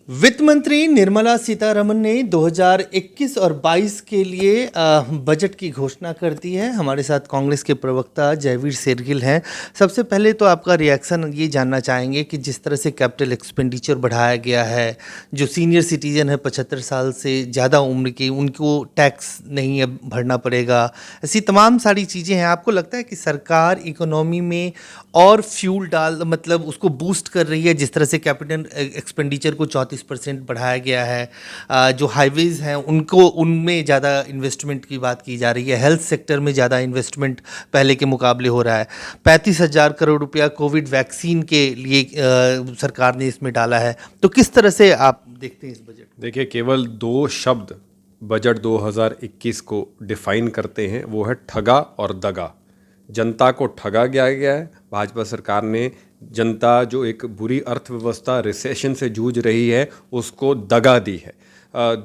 वित्त मंत्री निर्मला सीतारमण ने 2021 और 22 के लिए बजट की घोषणा कर दी है। हमारे साथ कांग्रेस के प्रवक्ता जयवीर शेरगिल हैं। सबसे पहले तो आपका रिएक्शन ये जानना चाहेंगे कि जिस तरह से कैपिटल एक्सपेंडिचर बढ़ाया गया है, जो सीनियर सिटीजन है 75 साल से ज़्यादा उम्र के, उनको टैक्स नहीं अब भरना पड़ेगा, ऐसी तमाम सारी चीज़ें हैं। आपको लगता है कि सरकार इकोनॉमी में और फ्यूल मतलब उसको बूस्ट कर रही है? जिस तरह से कैपिटल एक्सपेंडिचर को 34% बढ़ाया गया है, जो हाईवेज़ हैं उनको उनमें ज़्यादा इन्वेस्टमेंट की बात की जा रही है, हेल्थ सेक्टर में ज़्यादा इन्वेस्टमेंट पहले के मुकाबले हो रहा है, 35,000 करोड़ रुपया कोविड वैक्सीन के लिए सरकार ने इसमें डाला है। तो किस तरह से आप देखते हैं इस बजट को? देखिए, केवल दो शब्द बजट 2021 को डिफाइन करते हैं, वो है ठगा और दगा। जनता को ठगा गया है। भाजपा सरकार ने जनता जो एक बुरी अर्थव्यवस्था रिसेशन से जूझ रही है उसको दगा दी है।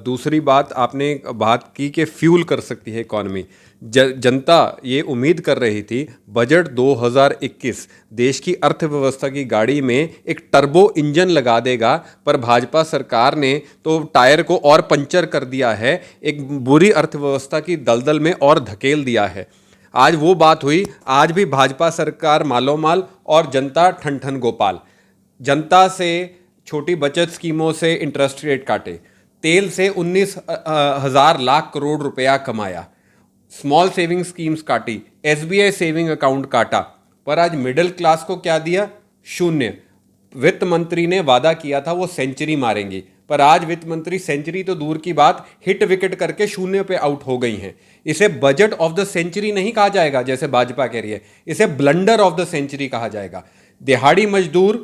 दूसरी बात आपने बात की कि फ्यूल कर सकती है इकॉनमी। जनता ये उम्मीद कर रही थी बजट 2021 देश की अर्थव्यवस्था की गाड़ी में एक टर्बो इंजन लगा देगा, पर भाजपा सरकार ने तो टायर को और पंचर कर दिया है, एक बुरी अर्थव्यवस्था की दलदल में और धकेल दिया है। आज वो बात हुई, आज भी भाजपा सरकार मालो माल और जनता ठन ठन गोपाल। जनता से छोटी बचत स्कीमों से इंटरेस्ट रेट काटे, तेल से 19,000 लाख करोड़ रुपया कमाया, स्मॉल सेविंग स्कीम्स काटी, एसबीआई सेविंग अकाउंट काटा, पर आज मिडिल क्लास को क्या दिया? शून्य। वित्त मंत्री ने वादा किया था वो सेंचुरी मारेंगी, पर आज वित्त मंत्री सेंचुरी तो दूर की बात, हिट विकेट करके शून्य पे आउट हो गई हैं। इसे बजट ऑफ द सेंचुरी नहीं कहा जाएगा जैसे भाजपा कह रही है, इसे ब्लंडर ऑफ द सेंचुरी कहा जाएगा। दिहाड़ी मजदूर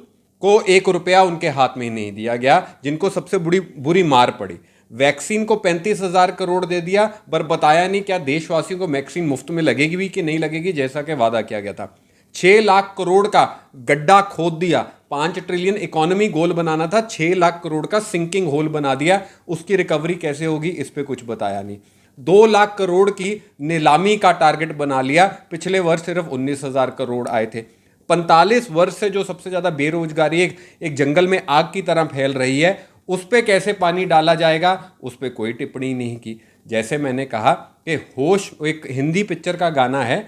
को 1 रुपया उनके हाथ में नहीं दिया गया, जिनको सबसे बुरी मार पड़ी। वैक्सीन को 35,000 करोड़ दे दिया, पर बताया नहीं क्या देशवासियों को वैक्सीन मुफ्त में लगेगी भी कि नहीं लगेगी, जैसा कि वादा किया गया था। 6 लाख करोड़ का गड्ढा खोद दिया। 5 ट्रिलियन इकोनॉमी गोल बनाना था, 6 लाख करोड़ का सिंकिंग होल बना दिया। उसकी रिकवरी कैसे होगी इस पे कुछ बताया नहीं। 2 लाख करोड़ की नीलामी का टारगेट बना लिया, पिछले वर्ष सिर्फ 19,000 करोड़ आए थे। 45 वर्ष से जो सबसे ज्यादा बेरोजगारी एक जंगल में आग की तरह फैल रही है, उस पे कैसे पानी डाला जाएगा, उस पे कोई टिप्पणी नहीं की। जैसे मैंने कहा कि होश, एक हिंदी पिक्चर का गाना है,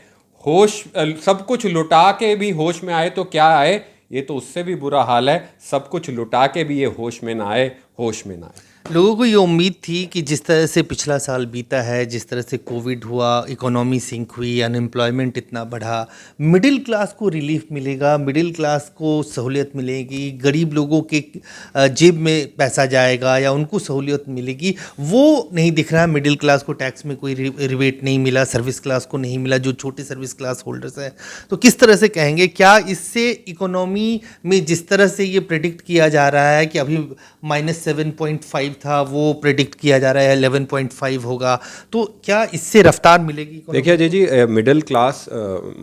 होश सब कुछ लुटा के भी होश में आए तो क्या आए, ये तो उससे भी बुरा हाल है, सब कुछ लुटा के भी ये होश में ना आए, होश में ना आए। लोगों को ये उम्मीद थी कि जिस तरह से पिछला साल बीता है, जिस तरह से कोविड हुआ, इकोनॉमी सिंक हुई, अनएम्प्लॉयमेंट इतना बढ़ा, मिडिल क्लास को रिलीफ मिलेगा, मिडिल क्लास को सहूलियत मिलेगी, गरीब लोगों के जेब में पैसा जाएगा या उनको सहूलियत मिलेगी, वो नहीं दिख रहा है। मिडिल क्लास को टैक्स में कोई रिबेट नहीं मिला, सर्विस क्लास को नहीं मिला, जो छोटे सर्विस क्लास होल्डर्स हैं। तो किस तरह से कहेंगे, क्या इससे इकोनॉमी में जिस तरह से ये प्रेडिक्ट किया जा रहा है कि अभी -7.5 था, वो प्रेडिक्ट किया जा रहा है 11.5 होगा, तो क्या इससे रफ्तार मिलेगी? देखिए अजय जी, मिडिल क्लास,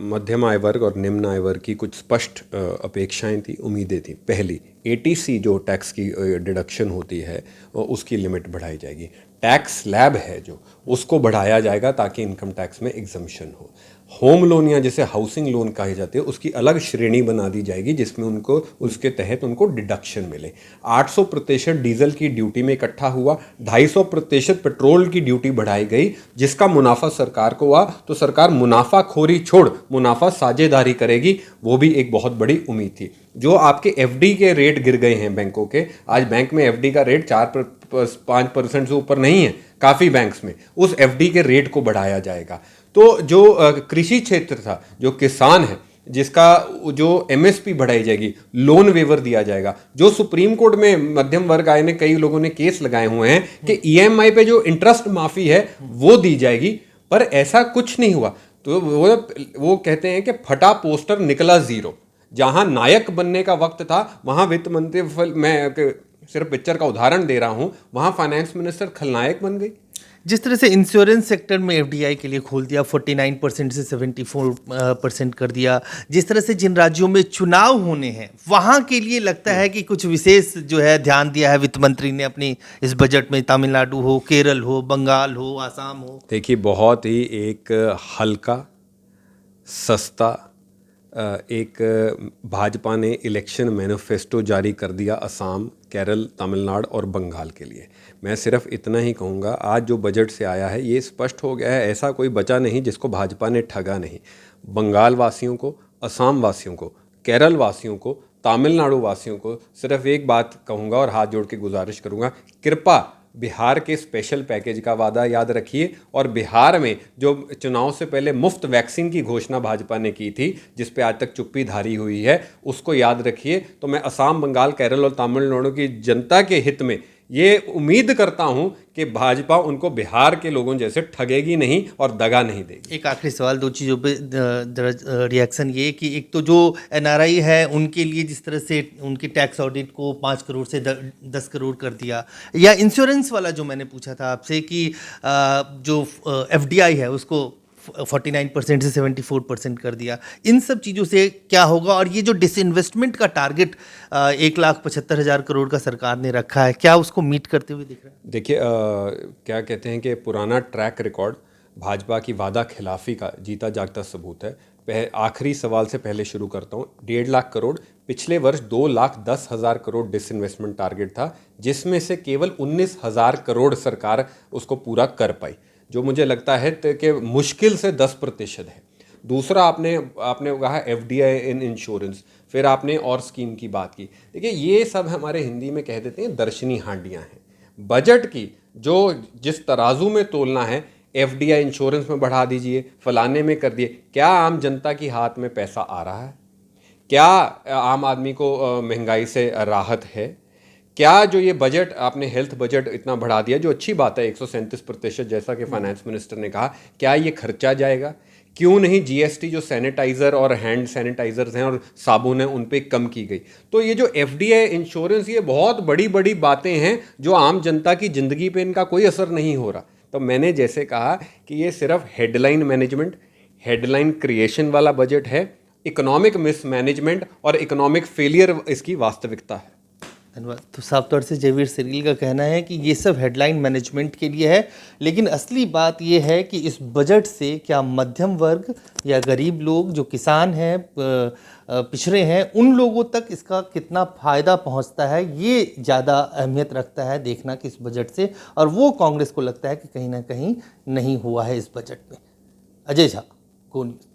मध्यम आय वर्ग और निम्न आय वर्ग की कुछ स्पष्ट अपेक्षाएं थी, उम्मीदें थी। पहली, एटीसी जो टैक्स की डिडक्शन होती है उसकी लिमिट बढ़ाई जाएगी। टैक्स स्लैब है जो, उसको बढ़ाया जाएगा ताकि इनकम टैक्स में एग्जम्पशन हो। होम लोन या जिसे हाउसिंग लोन कहे जाते हैं, उसकी अलग श्रेणी बना दी जाएगी जिसमें उनको, उसके तहत उनको डिडक्शन मिले। 800% डीजल की ड्यूटी में इकट्ठा हुआ, 250% पेट्रोल की ड्यूटी बढ़ाई गई, जिसका मुनाफा सरकार को हुआ, तो सरकार मुनाफाखोरी छोड़ मुनाफा साझेदारी करेगी, वो भी एक बहुत बड़ी उम्मीद थी। जो आपके एफडी के रेट गिर गए हैं बैंकों के, आज बैंक में एफडी का रेट 4-5% से ऊपर नहीं है काफ़ी बैंक्स में, उस एफडी के रेट को बढ़ाया जाएगा। तो जो कृषि क्षेत्र था, जो किसान है, जिसका जो एमएसपी बढ़ाई जाएगी, लोन वेवर दिया जाएगा। जो सुप्रीम कोर्ट में मध्यम वर्ग आए ने, कई लोगों ने केस लगाए हुए हैं कि ईएमआई पे जो इंटरेस्ट माफी है वो दी जाएगी, पर ऐसा कुछ नहीं हुआ। तो वो कहते हैं कि फटा पोस्टर निकला जीरो। जहां नायक बनने का वक्त था वहां वित्त मंत्री, मैं सिर्फ पिक्चर का उदाहरण दे रहा हूं, वहां फाइनेंस मिनिस्टर खलनायक बन गई। जिस तरह से इंश्योरेंस सेक्टर में एफडीआई के लिए खोल दिया, 49% से 74% कर दिया, जिस तरह से जिन राज्यों में चुनाव होने हैं वहाँ के लिए लगता है कि कुछ विशेष जो है ध्यान दिया है वित्त मंत्री ने अपनी इस बजट में, तमिलनाडु हो, केरल हो, बंगाल हो, आसाम हो। देखिए, बहुत ही एक हल्का, सस्ता, एक भाजपा ने इलेक्शन मैनिफेस्टो जारी कर दिया असम केरल, तमिलनाडु और बंगाल के लिए। मैं सिर्फ इतना ही कहूँगा, आज जो बजट से आया है ये स्पष्ट हो गया है, ऐसा कोई बचा नहीं जिसको भाजपा ने ठगा नहीं। बंगाल वासियों को, असम वासियों को, केरल वासियों को, तमिलनाडु वासियों को सिर्फ एक बात कहूँगा और हाथ जोड़ के गुजारिश करूँगा, कृपा बिहार के स्पेशल पैकेज का वादा याद रखिए। और बिहार में जो चुनाव से पहले मुफ्त वैक्सीन की घोषणा भाजपा ने की थी, जिस पे आज तक चुप्पी धारी हुई है, उसको याद रखिए। तो मैं असम, बंगाल, केरल और तमिलनाडु की जनता के हित में ये उम्मीद करता हूं कि भाजपा उनको बिहार के लोगों जैसे ठगेगी नहीं और दगा नहीं देगी। एक आखिरी सवाल, दो चीज़ों पे रिएक्शन ये कि एक तो जो एनआरआई है उनके लिए जिस तरह से उनकी टैक्स ऑडिट को 5 करोड़ से 10 करोड़ कर दिया, या इंश्योरेंस वाला जो मैंने पूछा था आपसे कि जो एफडीआई है उसको 49% से 74% कर दिया, इन सब चीज़ों से क्या होगा? और ये जो डिसइन्वेस्टमेंट का टारगेट 1,75,000 करोड़ का सरकार ने रखा है, क्या उसको मीट करते हुए दिख रहा है? देखिए, क्या कहते हैं कि पुराना ट्रैक रिकॉर्ड भाजपा की वादा खिलाफी का जीता जागता सबूत है। आखिरी सवाल से पहले शुरू करता हूँ। 1.5 लाख करोड़, पिछले वर्ष 2,10,000 करोड़ डिसइन्वेस्टमेंट टारगेट था, जिसमें से केवल 19,000 करोड़ सरकार उसको पूरा कर पाई, जो मुझे लगता है कि मुश्किल से 10% है। दूसरा, आपने कहा एफडीआई इन इंश्योरेंस, फिर आपने और स्कीम की बात की। देखिए, ये सब हमारे हिंदी में कह देते हैं दर्शनी हांडियाँ हैं। बजट की जो जिस तराजू में तोलना है, एफडीआई इंश्योरेंस में बढ़ा दीजिए, फलाने में कर दिए, क्या आम जनता की हाथ में पैसा आ रहा है? क्या आम आदमी को महंगाई से राहत है? क्या जो ये बजट आपने हेल्थ बजट इतना बढ़ा दिया, जो अच्छी बात है 137% जैसा कि फाइनेंस मिनिस्टर ने कहा, क्या ये खर्चा जाएगा? क्यों नहीं जीएसटी जो सैनिटाइज़र और हैंड सैनिटाइजर्स हैं और साबुन हैं उन पे कम की गई? तो ये जो एफडीआई इंश्योरेंस, ये बहुत बड़ी बड़ी बातें हैं जो आम जनता की ज़िंदगी पे इनका कोई असर नहीं हो रहा। तो मैंने जैसे कहा कि ये सिर्फ हेडलाइन मैनेजमेंट, हेडलाइन क्रिएशन वाला बजट है, इकोनॉमिक मिसमैनेजमेंट और इकोनॉमिक फेलियर इसकी वास्तविकता है। धन्यवाद। तो साफ तौर से जयवीर सिरगिल का कहना है कि ये सब हेडलाइन मैनेजमेंट के लिए है, लेकिन असली बात ये है कि इस बजट से क्या मध्यम वर्ग या गरीब लोग, जो किसान हैं, पिछड़े हैं, उन लोगों तक इसका कितना फ़ायदा पहुंचता है, ये ज़्यादा अहमियत रखता है देखना कि इस बजट से, और वो कांग्रेस को लगता है कि कहीं ना कहीं नहीं हुआ है इस बजट में। अजय झा, को न्यूज़।